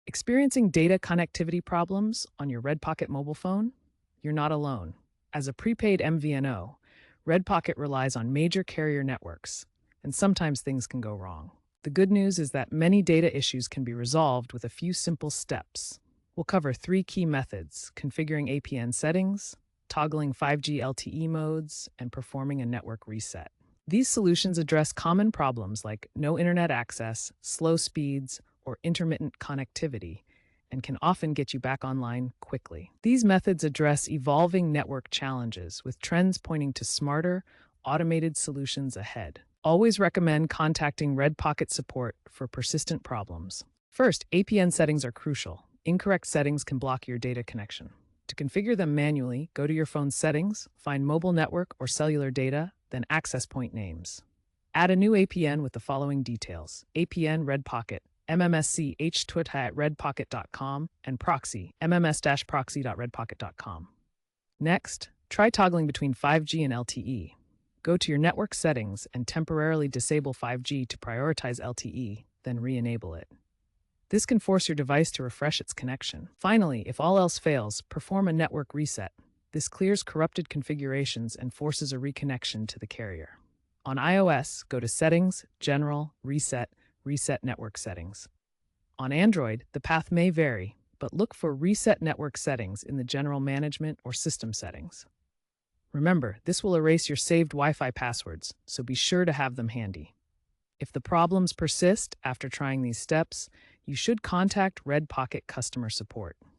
Experiencing data connectivity problems on your Red Pocket mobile phone? You're not alone. As a prepaid MVNO, Red Pocket relies on major carrier networks, and sometimes things can go wrong. The good news is that many data issues can be resolved with a few simple steps. We'll cover three key methods: configuring APN settings, toggling 5G LTE modes, and performing a network reset. These solutions address common problems like no internet access, slow speeds, or intermittent connectivity, and can often get you back online quickly. These methods address evolving network challenges, with trends pointing to smarter, automated solutions ahead. Always recommend contacting Red Pocket support for persistent problems. First, APN settings are crucial. Incorrect settings can block your data connection. To configure them manually, go to your phone's settings, find mobile network or cellular data, then access point names. Add a new APN with the following details: APN Red Pocket, MMSC http@redpocket.com, and proxy, mms-proxy.redpocket.com. Next, try toggling between 5G and LTE. Go to your network settings and temporarily disable 5G to prioritize LTE, then re-enable it. This can force your device to refresh its connection. Finally, if all else fails, perform a network reset. This clears corrupted configurations and forces a reconnection to the carrier. On iOS, go to Settings, General, Reset, Reset Network Settings. On Android, the path may vary, but look for Reset Network Settings in the General Management or System Settings. Remember, this will erase your saved Wi-Fi passwords, so be sure to have them handy. If the problems persist after trying these steps, you should contact Red Pocket customer support.